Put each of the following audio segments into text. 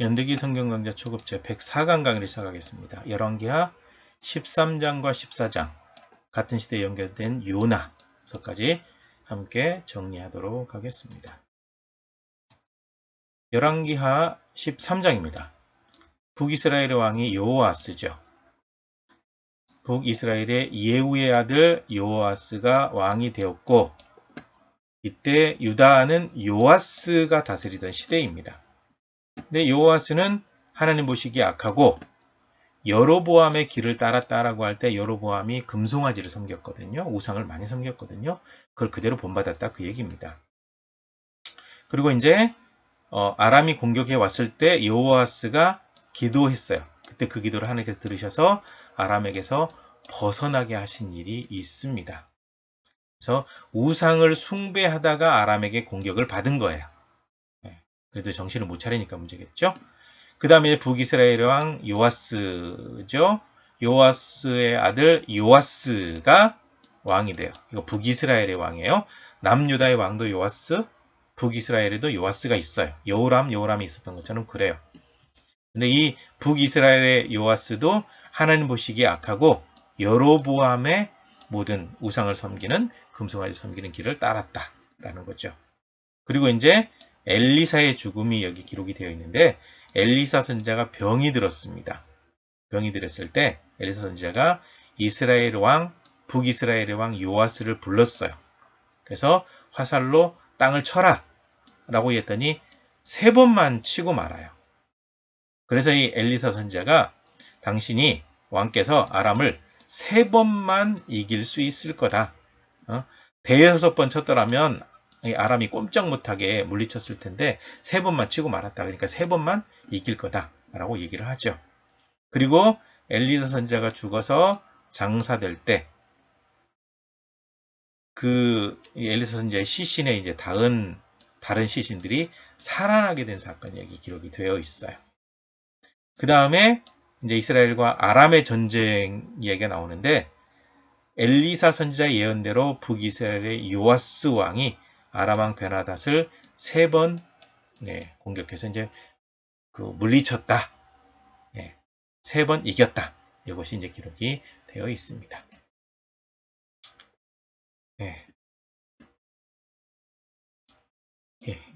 연대기 성경강좌 초급 제 104강 강의를 시작하겠습니다. 열왕기하 13장과 14장 같은 시대에 연결된 요나서까지 함께 정리하도록 하겠습니다. 열왕기하 13장입니다. 북이스라엘의 왕이 여호아스죠. 북이스라엘의 예후의 아들 여호아스가 왕이 되었고, 이때 유다는 요아스가 다스리던 시대입니다. 근데 여호아스는 하나님 보시기에 악하고 여로보암의 길을 따랐다라고 할 때 여로보암이 금송아지를 섬겼거든요. 우상을 많이 섬겼거든요. 그걸 그대로 본받았다 그 얘기입니다. 그리고 이제 아람이 공격해 왔을 때 여호아스가 기도했어요. 그때 그 기도를 하나님께서 들으셔서 아람에게서 벗어나게 하신 일이 있습니다. 그래서 우상을 숭배하다가 아람에게 공격을 받은 거예요. 그래도 정신을 못 차리니까 문제겠죠. 그 다음에 북이스라엘 왕 요아스죠. 요아스의 아들 요아스가 왕이 돼요. 이거 북이스라엘의 왕이에요. 남유다의 왕도 요아스, 북이스라엘에도 요아스가 있어요. 여호람이 있었던 것처럼 그래요. 근데 이 북이스라엘의 요아스도 하나님 보시기에 악하고 여로보암의 모든 우상을 섬기는 금송아지 섬기는 길을 따랐다라는 거죠. 그리고 이제 엘리사의 죽음이 여기 기록이 되어 있는데, 엘리사 선지자가 병이 들었습니다. 병이 들었을 때 엘리사 선지자가 이스라엘 왕, 북이스라엘의 왕 요아스를 불렀어요. 그래서 화살로 땅을 쳐라 라고 했더니 3번만 치고 말아요. 그래서 이 엘리사 선지자가 당신이 왕께서 아람을 3번만 이길 수 있을 거다. 5번 쳤더라면 아람이 꼼짝 못하게 물리쳤을 텐데 3번만 치고 말았다. 그러니까 3번만 이길 거다라고 얘기를 하죠. 그리고 엘리사 선지자가 죽어서 장사될 때 그 엘리사 선지자의 시신에 이제 닿은 다른 시신들이 살아나게 된 사건이 여기 기록이 되어 있어요. 그 다음에 이제 이스라엘과 아람의 전쟁 이야기가 나오는데, 엘리사 선지자의 예언대로 북이스라엘의 요아스 왕이 아람 왕 베나닷을 3번 공격해서 이제 물리쳤다. 3번 이겼다. 이것이 이제 기록이 되어 있습니다.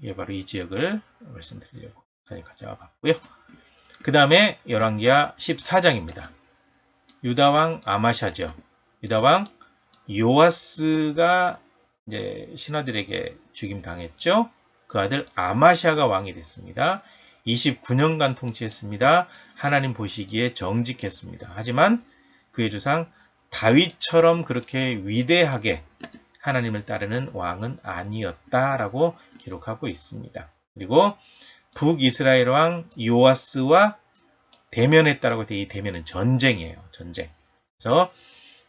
이게 바로 이 지역을 말씀드리려고 가져와 봤고요. 그 다음에 열왕기하 14장입니다. 유다왕 아마샤죠. 유다왕 요아스가 이제 신하들에게 죽임 당했죠. 그 아들 아마샤가 왕이 됐습니다. 29년간 통치했습니다. 하나님 보시기에 정직했습니다. 하지만 그의 조상 다윗처럼 그렇게 위대하게 하나님을 따르는 왕은 아니었다라고 기록하고 있습니다. 그리고 북이스라엘 왕 요아스와 대면했다라고 돼. 이 대면은 전쟁이에요. 전쟁. 그래서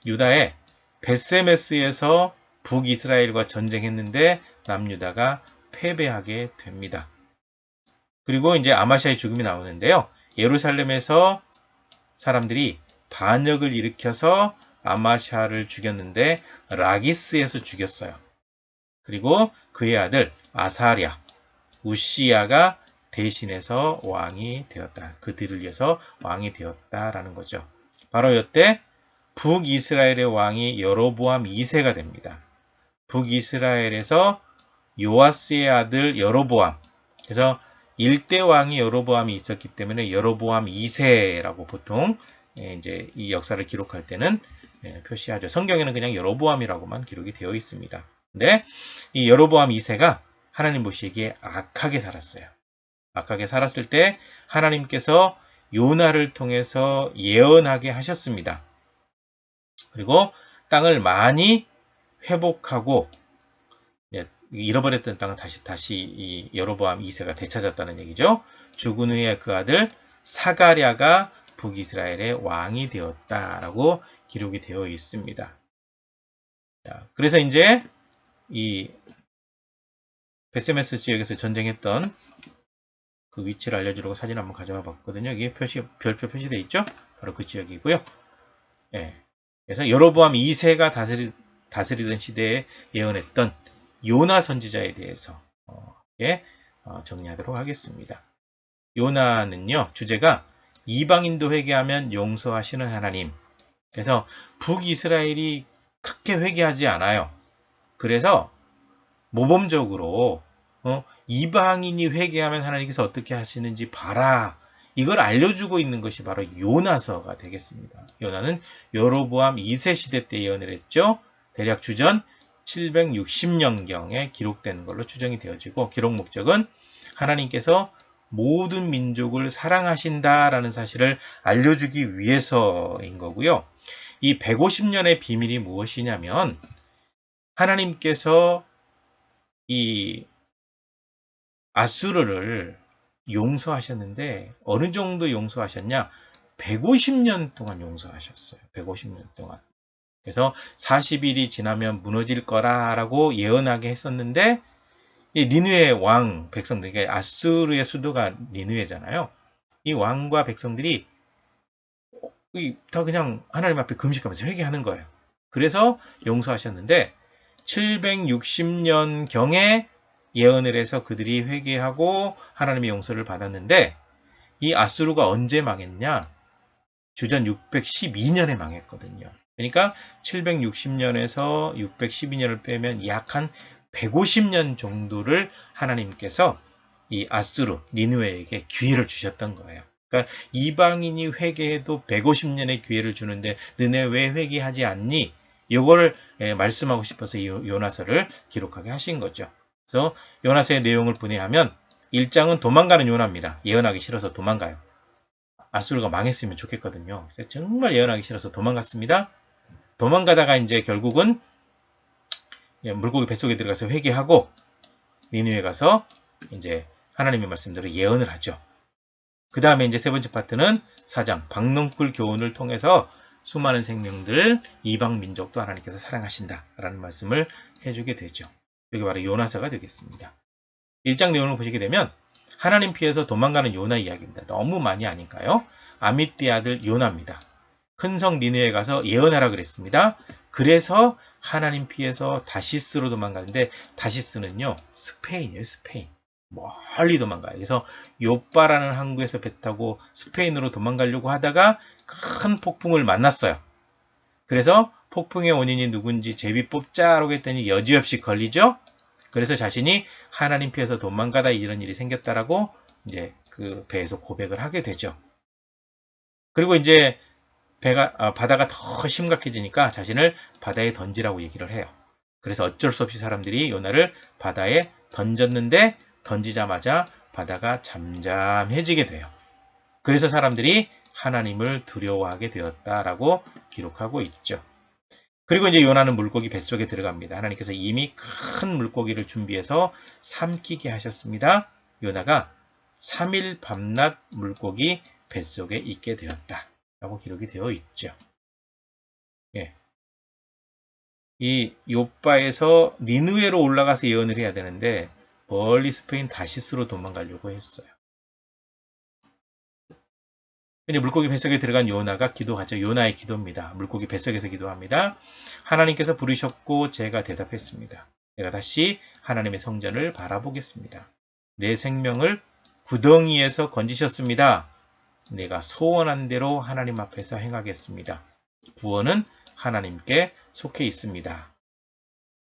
유다의 벳세메스에서 북이스라엘과 전쟁했는데 남유다가 패배하게 됩니다. 그리고 이제 아마샤의 죽음이 나오는데요. 예루살렘에서 사람들이 반역을 일으켜서 아마샤를 죽였는데 라기스에서 죽였어요. 그리고 그의 아들 아사랴, 우시야가 대신해서 왕이 되었다. 그들을 위해서 왕이 되었다라는 거죠. 바로 이때 북이스라엘의 왕이 여로보암 2세가 됩니다. 북이스라엘에서 요아스의 아들 여로보암. 그래서 1대 왕이 여로보암이 있었기 때문에 여로보암 2세라고 보통 이제 이 역사를 기록할 때는 표시하죠. 성경에는 그냥 여로보암이라고만 기록이 되어 있습니다. 근데 이 여로보암 2세가 하나님 보시기에 악하게 살았어요. 악하게 살았을 때 하나님께서 요나를 통해서 예언하게 하셨습니다. 그리고 땅을 많이 회복하고 잃어버렸던 땅을 다시 이 여로보암 2세가 되찾았다는 얘기죠. 죽은 후에 그 아들 사가랴가 북이스라엘의 왕이 되었다라고 기록이 되어 있습니다. 자, 그래서 이제 이 벳세메스 지역에서 전쟁했던 그 위치를 알려주려고 사진 한번 가져와 봤거든요. 이게 별표 표시되어 있죠? 바로 그 지역이고요. 그래서 여로보암 2세가 다스리던 시대에 예언했던 요나 선지자에 대해서 정리하도록 하겠습니다. 요나는요, 주제가 이방인도 회개하면 용서하시는 하나님. 그래서 북이스라엘이 그렇게 회개하지 않아요. 그래서 모범적으로 이방인이 회개하면 하나님께서 어떻게 하시는지 봐라. 이걸 알려주고 있는 것이 바로 요나서가 되겠습니다. 요나는 여로보암 2세 시대 때 예언을 했죠. 대략 주전 760년경에 기록된 걸로 추정이 되어지고, 기록 목적은 하나님께서 모든 민족을 사랑하신다라는 사실을 알려주기 위해서인 거고요. 이 150년의 비밀이 무엇이냐면, 하나님께서 이 아수르를 용서하셨는데 어느 정도 용서하셨냐? 150년 동안 용서하셨어요. 150년 동안. 그래서 40일이 지나면 무너질 거라라고 예언하게 했었는데, 이 니느웨 왕 백성들, 그러니까 아수르의 수도가 니느웨잖아요. 이 왕과 백성들이 다 그냥 하나님 앞에 금식하면서 회개하는 거예요. 그래서 용서하셨는데 760년 경에 예언을 해서 그들이 회개하고 하나님의 용서를 받았는데, 이 아수르가 언제 망했냐? 주전 612년에 망했거든요. 그러니까 760년에서 612년을 빼면 약 한 150년 정도를 하나님께서 이 아수르, 니느웨에게 기회를 주셨던 거예요. 그러니까 이방인이 회개해도 150년의 기회를 주는데 너네 왜 회개하지 않니? 이걸 말씀하고 싶어서 이 요나서를 기록하게 하신 거죠. 그래서 요나서의 내용을 분해하면 1장은 도망가는 요나입니다. 예언하기 싫어서 도망가요. 아수르가 망했으면 좋겠거든요. 그래서 정말 예언하기 싫어서 도망갔습니다. 도망가다가 이제 결국은 물고기 뱃속에 들어가서 회개하고 니느웨 가서 이제 하나님의 말씀대로 예언을 하죠. 그 다음에 이제 세 번째 파트는 4장 박농쿨 교훈을 통해서 수많은 생명들, 이방 민족도 하나님께서 사랑하신다라는 말씀을 해주게 되죠. 여기 바로 요나서가 되겠습니다. 1장 내용을 보시게 되면 하나님 피해서 도망가는 요나 이야기입니다. 너무 많이 아닐까요? 아미띠 아들 요나입니다. 큰 성 니느웨에 가서 예언하라 그랬습니다. 그래서 하나님 피해서 다시스로 도망가는데, 다시스는요 스페인이에요. 스페인. 멀리 도망가요. 그래서 요빠라는 항구에서 배 타고 스페인으로 도망가려고 하다가 큰 폭풍을 만났어요. 그래서 폭풍의 원인이 누군지 제비 뽑자라고 했더니 여지없이 걸리죠. 그래서 자신이 하나님 피해서 도망가다 이런 일이 생겼다라고 이제 그 배에서 고백을 하게 되죠. 그리고 이제 바다가 더 심각해지니까 자신을 바다에 던지라고 얘기를 해요. 그래서 어쩔 수 없이 사람들이 요나를 바다에 던졌는데, 던지자마자 바다가 잠잠해지게 돼요. 그래서 사람들이 하나님을 두려워하게 되었다라고 기록하고 있죠. 그리고 이제 요나는 물고기 뱃속에 들어갑니다. 하나님께서 이미 큰 물고기를 준비해서 삼키게 하셨습니다. 요나가 3일 밤낮 물고기 뱃속에 있게 되었다 라고 기록이 되어 있죠. 예. 이 요빠에서 니느웨로 올라가서 예언을 해야 되는데 멀리 스페인 다시스로 도망가려고 했어요. 이제 물고기 뱃속에 들어간 요나가 기도하죠. 요나의 기도입니다. 물고기 뱃속에서 기도합니다. 하나님께서 부르셨고 제가 대답했습니다. 내가 다시 하나님의 성전을 바라보겠습니다. 내 생명을 구덩이에서 건지셨습니다. 내가 소원한 대로 하나님 앞에서 행하겠습니다. 구원은 하나님께 속해 있습니다.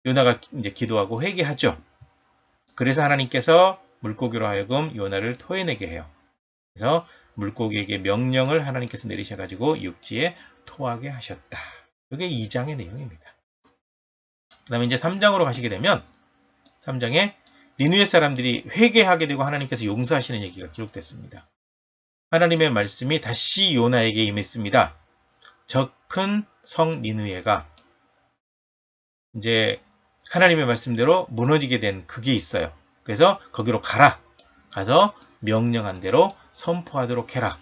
요나가 이제 기도하고 회개하죠. 그래서 하나님께서 물고기로 하여금 요나를 토해내게 해요. 그래서 물고기에게 명령을 하나님께서 내리셔가지고 육지에 토하게 하셨다. 이게 2장의 내용입니다. 그 다음에 이제 3장으로 가시게 되면 3장에 니느웨 사람들이 회개하게 되고 하나님께서 용서하시는 얘기가 기록됐습니다. 하나님의 말씀이 다시 요나에게 임했습니다. 저 큰 성 니느웨가 이제 하나님의 말씀대로 무너지게 된 그게 있어요. 그래서 거기로 가라. 가서 명령한 대로 선포하도록 해라.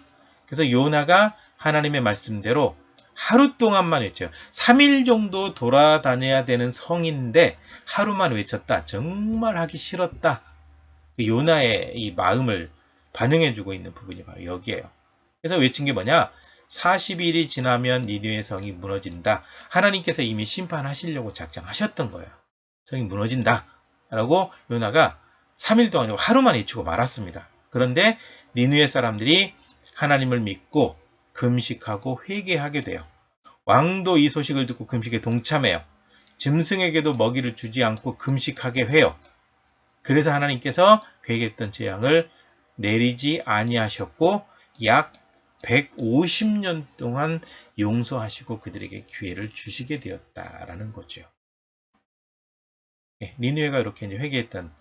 그래서 요나가 하나님의 말씀대로 하루 동안만 외쳐요. 3일 정도 돌아다녀야 되는 성인데 하루만 외쳤다. 정말 하기 싫었다. 요나의 이 마음을 반영해주고 있는 부분이 바로 여기에요. 그래서 외친 게 뭐냐? 40일이 지나면 니느웨 성이 무너진다. 하나님께서 이미 심판하시려고 작정하셨던 거예요. 성이 무너진다 라고 요나가 3일 동안 하루만 외치고 말았습니다. 그런데 니느웨 사람들이 하나님을 믿고 금식하고 회개하게 돼요. 왕도 이 소식을 듣고 금식에 동참해요. 짐승에게도 먹이를 주지 않고 금식하게 해요. 그래서 하나님께서 계획했던 재앙을 내리지 아니하셨고 약 150년 동안 용서하시고 그들에게 기회를 주시게 되었다라는 거죠. 니느웨가 이렇게 이제 회개했던,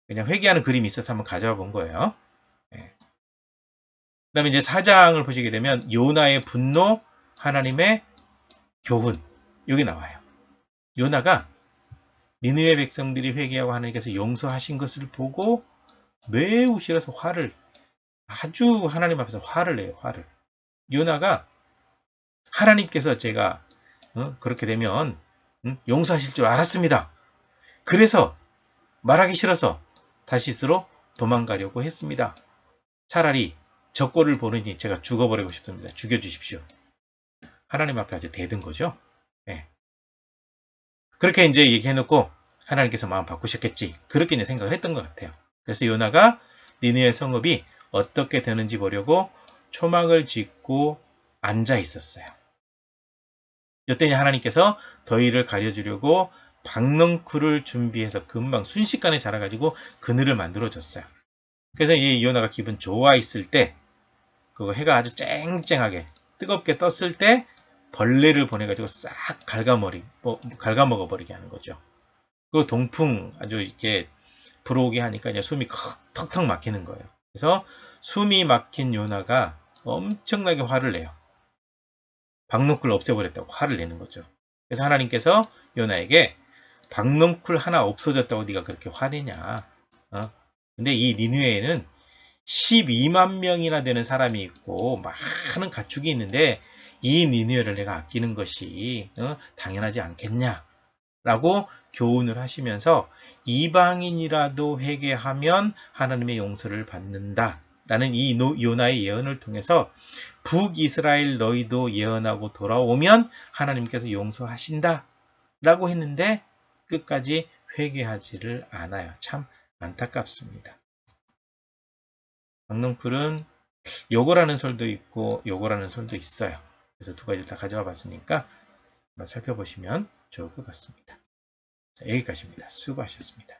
그냥 회개하는 그림이 있어서 한번 가져와 본 거예요. 그 다음에 이제 4장을 보시게 되면 요나의 분노, 하나님의 교훈, 여기 나와요. 요나가 니느웨 백성들이 회개하고 하나님께서 용서하신 것을 보고 매우 싫어서 아주 하나님 앞에서 화를 내요. 화를. 요나가 하나님께서 제가 그렇게 되면 용서하실 줄 알았습니다. 그래서 말하기 싫어서 다시스로 도망가려고 했습니다. 차라리 저 꼴을 보느니 제가 죽어버리고 싶습니다. 죽여주십시오. 하나님 앞에 아주 대든 거죠. 네. 그렇게 이제 얘기해놓고 하나님께서 마음 바꾸셨겠지. 그렇게 이제 생각을 했던 것 같아요. 그래서 요나가 니느웨 성읍이 어떻게 되는지 보려고 초막을 짓고 앉아 있었어요. 이때니 하나님께서 더위를 가려주려고 박넝쿨을 준비해서 금방 순식간에 자라가지고 그늘을 만들어줬어요. 그래서 이 요나가 기분 좋아 있을 때, 그거 해가 아주 쨍쨍하게 뜨겁게 떴을 때 벌레를 보내가지고 싹 갉아먹어 버리게 하는 거죠. 그리고 동풍 아주 이렇게 불어오게 하니까 이제 숨이 턱턱 막히는 거예요. 그래서 숨이 막힌 요나가 엄청나게 화를 내요. 박넝쿨 없애버렸다고 화를 내는 거죠. 그래서 하나님께서 요나에게 박넝쿨 하나 없어졌다고 네가 그렇게 화내냐. 근데 이 니느웨에는 12만 명이나 되는 사람이 있고 많은 가축이 있는데 이 니느웨를 내가 아끼는 것이 당연하지 않겠냐 라고 교훈을 하시면서 이방인이라도 회개하면 하나님의 용서를 받는다 라는 이 요나의 예언을 통해서 북이스라엘 너희도 예언하고 돌아오면 하나님께서 용서하신다 라고 했는데 끝까지 회개하지를 않아요. 참 안타깝습니다. 박넝쿨은 요거라는 설도 있고 요거라는 설도 있어요. 그래서 두 가지를 다 가져와 봤으니까 한번 살펴보시면 좋을 것 같습니다. 자, 여기까지입니다. 수고하셨습니다.